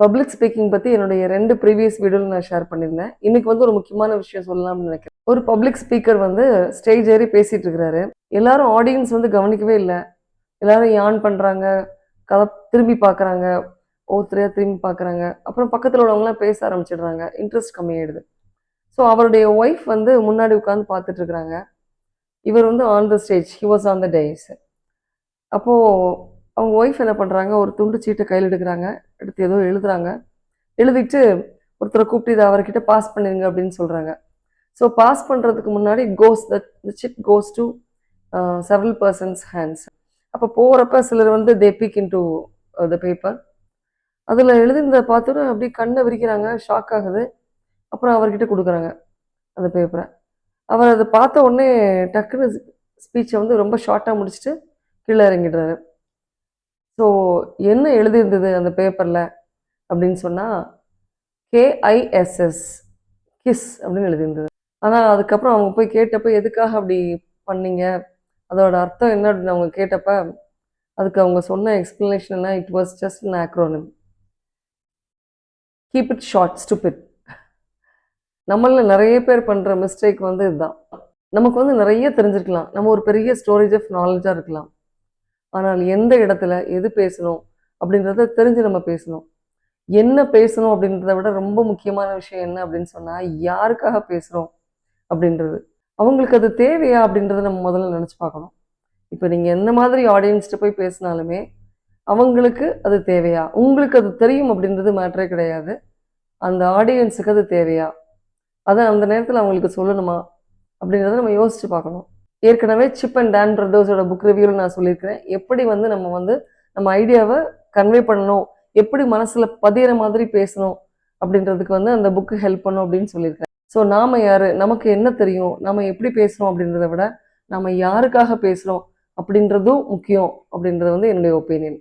Public speaking பத்தி என்னுடைய 2 previous வீடியோல நான் ஷேர் பண்ணியிருந்தேன். இன்னைக்கு வந்து ஒரு முக்கியமான விஷயம் சொல்லலாம்னு நினைக்கிறேன். ஒரு பப்ளிக் ஸ்பீக்கர் வந்து ஸ்டேஜ் ஏறி பேசிட்டு இருக்கிறாரு. எல்லாரும் ஆடியன்ஸ் வந்து கவனிக்கவே இல்ல. எல்லாரும் யான் பண்றாங்க, திரும்பி பார்க்குறாங்க, ஒவ்வொருத்தரையா திரும்பி பார்க்குறாங்க. அப்புறம் பக்கத்துல உள்ளவங்கலாம் பேச ஆரம்பிச்சிடுறாங்க. இன்ட்ரெஸ்ட் கம்மியாயிடுது. ஸோ அவருடைய ஒய்ஃப் வந்து முன்னாடி உட்கார்ந்து பார்த்துட்டு இருக்கிறாங்க. இவர் வந்து on the stage. He was on the dais. அப்போ அவங்க ஒய்ஃப் என்ன பண்றாங்க, ஒரு துண்டு சீட்ட கையில எடுக்குறாங்க. எடுத்து ஏதோ எழுதுறாங்க. எழுதிட்டு ஒருத்தரை கூப்பிட்டு இதை அவர்கிட்ட பாஸ் பண்ணிருங்க அப்படின்னு சொல்றாங்க. ஸோ பாஸ் பண்றதுக்கு முன்னாடி the chip goes to several persons hands. அப்போ போறப்ப சிலர் வந்து they peek into the paper. அதுல எழுதினதை பார்த்தோன்னா அப்படியே கண்ணை விரிக்கிறாங்க, ஷாக் ஆகுது. அப்புறம் அவர்கிட்ட கொடுக்குறாங்க அந்த பேப்பரை. அவர் அதை பார்த்த உடனே டக்குன்னு ஸ்பீச்சை வந்து ரொம்ப ஷார்ட்டாக முடிச்சுட்டு கீழே இறங்கிடுறாரு. ஸோ என்ன எழுதியிருந்தது அந்த பேப்பரில் அப்படின்னு சொன்னால் KISS கிஸ் அப்படின்னு எழுதியிருந்தது. ஆனால் அதுக்கப்புறம் அவங்க போய் கேட்டப்ப எதுக்காக அப்படி பண்ணீங்க, அதோட அர்த்தம் என்ன அப்படின்னு அவங்க கேட்டப்ப அதுக்கு அவங்க சொன்ன எக்ஸ்பிளனேஷன் என்ன, it was just an acronym. Keep it short stupid. நம்மள நிறைய பேர் பண்ணுற மிஸ்டேக் வந்து இதுதான். நமக்கு வந்து நிறைய தெரிஞ்சிருக்கலாம், நம்ம ஒரு பெரிய ஸ்டோரேஜ் ஆஃப் நாலேஜாக இருக்கலாம். ஆனால் எந்த இடத்துல எது பேசணும் அப்படின்றத தெரிஞ்சு நம்ம பேசணும். என்ன பேசணும் அப்படின்றத விட ரொம்ப முக்கியமான விஷயம் என்ன அப்படின்னு சொன்னால், யாருக்காக பேசுகிறோம் அப்படின்றது. அவங்களுக்கு அது தேவையா அப்படின்றத நம்ம முதல்ல நினச்சி பார்க்கணும். இப்போ நீங்கள் எந்த மாதிரி ஆடியன்ஸ்கிட்ட போய் பேசினாலுமே அவங்களுக்கு அது தேவையா, உங்களுக்கு அது தெரியும் அப்படின்றது மேட்டரே கிடையாது. அந்த ஆடியன்ஸுக்கு அது தேவையா, அதை அந்த நேரத்தில் அவங்களுக்கு சொல்லணுமா அப்படின்றத நம்ம யோசிச்சு பார்க்கணும். ஏற்கனவே சிப் அண்ட் டான் பிரதர்ஸோட புக் ரிவ்யூவில் நான் சொல்லியிருக்கிறேன், எப்படி வந்து நம்ம ஐடியாவை கன்வே பண்ணணும், எப்படி மனசில் பதிகிற மாதிரி பேசணும் அப்படின்றதுக்கு வந்து அந்த புக்கு ஹெல்ப் பண்ணும் அப்படின்னு சொல்லியிருக்கேன். ஸோ நாம் யார், நமக்கு என்ன தெரியும், நம்ம எப்படி பேசுகிறோம் அப்படின்றத விட நம்ம யாருக்காக பேசுகிறோம் அப்படின்றதும் முக்கியம் அப்படின்றது வந்து என்னுடைய ஒப்பீனியன்.